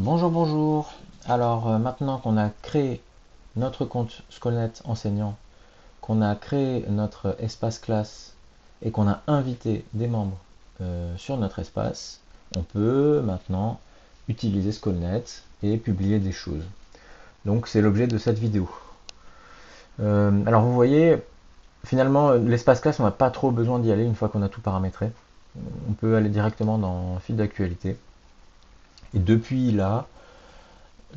Bonjour, bonjour. Alors maintenant qu'on a créé notre compte Skolnet enseignant, qu'on a créé notre espace classe et qu'on a invité des membres sur notre espace, on peut maintenant utiliser Skolnet et publier des choses. Donc c'est l'objet de cette vidéo. Alors vous voyez, finalement l'espace classe, on n'a pas trop besoin d'y aller une fois qu'on a tout paramétré. On peut aller directement dans fil d'actualité. Et depuis là,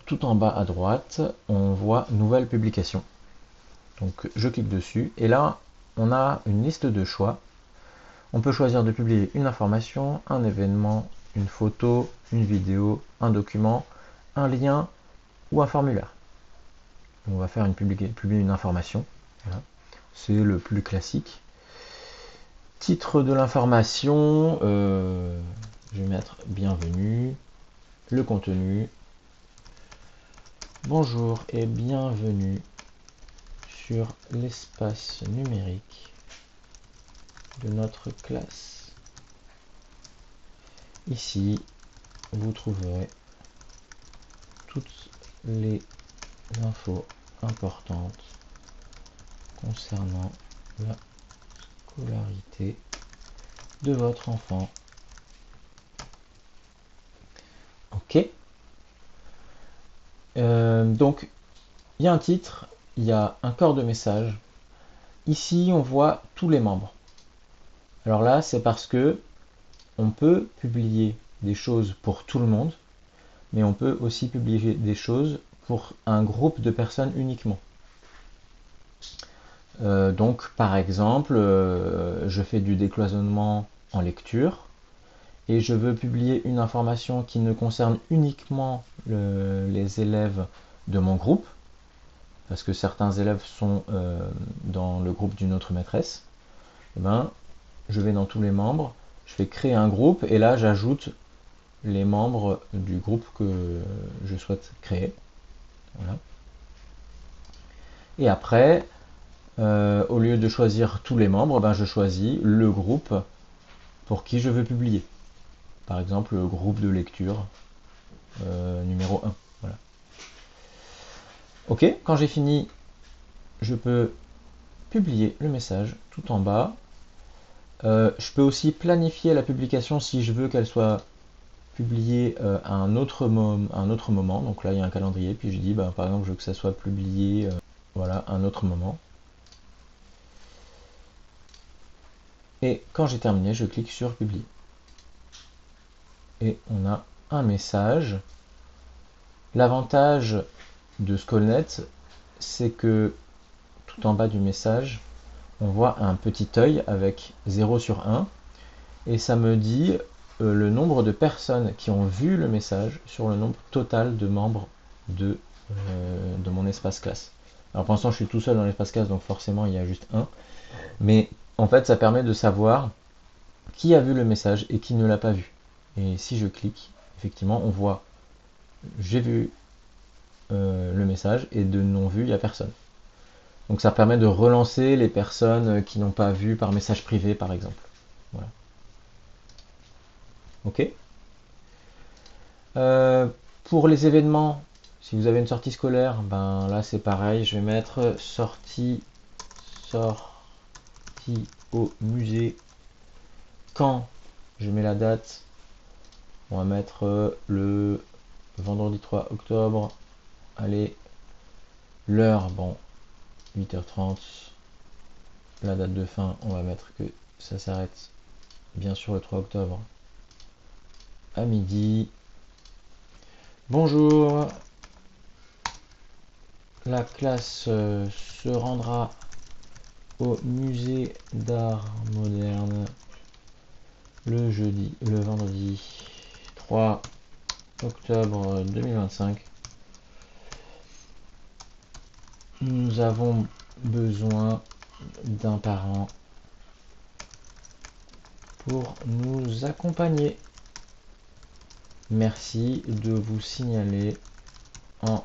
tout en bas à droite, on voit nouvelle publication. Donc je clique dessus et là on a une liste de choix. On peut choisir de publier une information, un événement, une photo, une vidéo, un document, un lien ou un formulaire. On va faire publier une information. Voilà. C'est le plus classique. Titre de l'information, je vais mettre bienvenue. Le contenu, bonjour et bienvenue sur l'espace numérique de notre classe. Ici, vous trouverez toutes les infos importantes concernant la scolarité de votre enfant. Ok. Donc, il y a un titre, il y a un corps de message. Ici, on voit tous les membres. Alors là, c'est parce que on peut publier des choses pour tout le monde, mais on peut aussi publier des choses pour un groupe de personnes uniquement. Donc par exemple, je fais du décloisonnement en lecture et je veux publier une information qui ne concerne uniquement les élèves de mon groupe, parce que certains élèves sont dans le groupe d'une autre maîtresse. Et ben, je vais dans tous les membres, je vais créer un groupe et là j'ajoute les membres du groupe que je souhaite créer. Voilà. Et après, au lieu de choisir tous les membres, ben, je choisis le groupe pour qui je veux publier. Par exemple, le groupe de lecture numéro 1. Voilà. Ok, quand j'ai fini, je peux publier le message tout en bas. Je peux aussi planifier la publication si je veux qu'elle soit publiée à un autre moment. Donc là, il y a un calendrier, puis je dis, ben, par exemple, je veux que ça soit publié voilà, à un autre moment. Et quand j'ai terminé, je clique sur publier. Et on a un message. L'avantage de Skolnet, c'est que tout en bas du message, on voit un petit œil avec 0 sur 1 et ça me dit le nombre de personnes qui ont vu le message sur le nombre total de membres de mon espace classe. Alors pour l'instant je suis tout seul dans l'espace classe donc forcément il y a juste un, mais en fait ça permet de savoir qui a vu le message et qui ne l'a pas vu. Et si je clique, effectivement on voit j'ai vu le message et de non vu il n'y a personne. Donc ça permet de relancer les personnes qui n'ont pas vu par message privé par exemple. Voilà. Ok. Euh, pour les événements, si vous avez une sortie scolaire, ben là c'est pareil, je vais mettre sortie au musée. Quand je mets la date, on va mettre le vendredi 3 octobre. Allez, l'heure, bon, 8h30. La date de fin, on va mettre que ça s'arrête bien sûr le 3 octobre à midi. Bonjour, la classe se rendra au musée d'art moderne le vendredi 3 octobre 2025. Nous avons besoin d'un parent pour nous accompagner. Merci de vous signaler en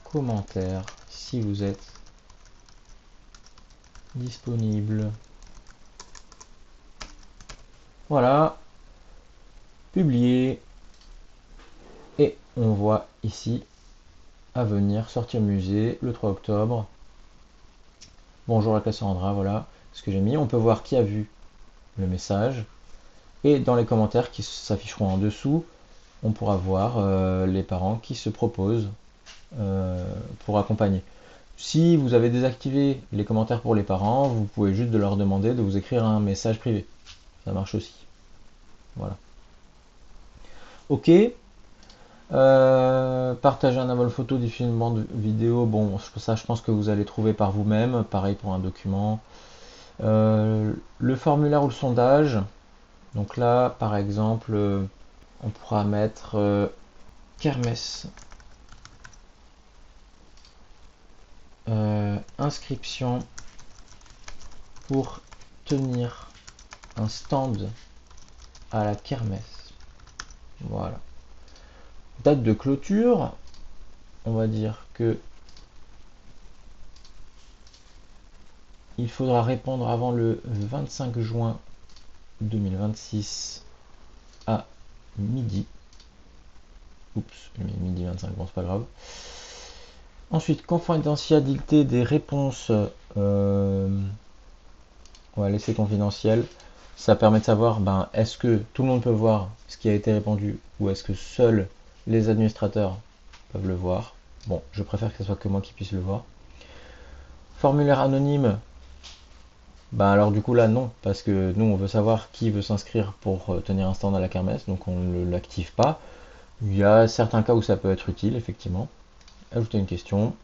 commentaire si vous êtes disponible. Voilà, publié. Et on voit ici à venir, sortie au musée, le 3 octobre. Bonjour la Cassandra, voilà ce que j'ai mis. On peut voir qui a vu le message. Et dans les commentaires qui s'afficheront en dessous, on pourra voir les parents qui se proposent pour accompagner. Si vous avez désactivé les commentaires pour les parents, vous pouvez juste de leur demander de vous écrire un message privé. Ça marche aussi. Voilà. Ok. Partager un aval photo, diffuser une bande vidéo. Bon, ça, je pense que vous allez trouver par vous-même. Pareil pour un document. Le formulaire ou le sondage. Donc là, par exemple, on pourra mettre kermesse. Inscription pour tenir un stand à la kermesse. Voilà. Date de clôture, on va dire que il faudra répondre avant le 25 juin 2026 à midi. Oups, midi 25, bon c'est pas grave. Ensuite, confidentialité des réponses. On va laisser confidentiel. Ça permet de savoir, est-ce que tout le monde peut voir ce qui a été répondu ou est-ce que seuls les administrateurs peuvent le voir. Bon, je préfère que ce soit que moi qui puisse le voir. Formulaire anonyme. Alors du coup là non, parce que nous on veut savoir qui veut s'inscrire pour tenir un stand à la kermesse, donc on ne l'active pas. Il y a certains cas où ça peut être utile, effectivement. Ajouter une question.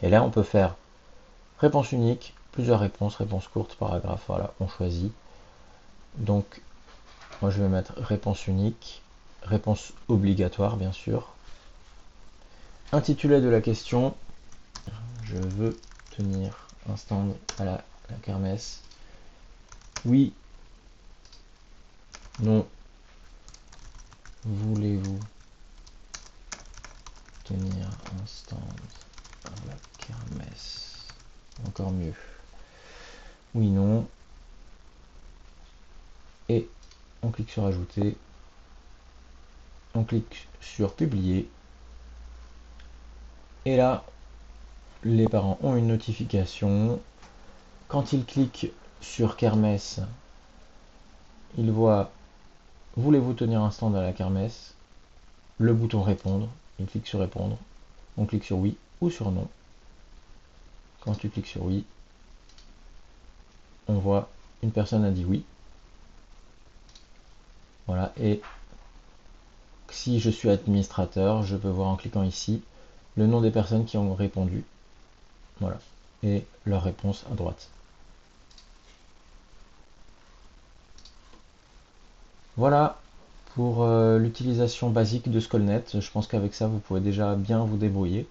Et là on peut faire réponse unique, plusieurs réponses, réponse courte, paragraphe, voilà, on choisit. Donc moi je vais mettre réponse unique, réponse obligatoire bien sûr. Intitulé de la question, je veux tenir un stand à la kermesse. Oui, non, voulez-vous tenir un stand à la kermesse? Encore mieux. Oui, non. Et on clique sur ajouter. On clique sur publier. Et là, les parents ont une notification. Quand ils cliquent sur kermesse, ils voient voulez-vous tenir un stand à la kermesse? Le bouton répondre. Ils cliquent sur répondre. On clique sur oui ou sur non. Quand tu cliques sur oui, on voit une personne a dit oui. Voilà, et si je suis administrateur, je peux voir en cliquant ici le nom des personnes qui ont répondu. Voilà, et leur réponse à droite. Voilà pour l'utilisation basique de SchoolNet. Je pense qu'avec ça, vous pouvez déjà bien vous débrouiller.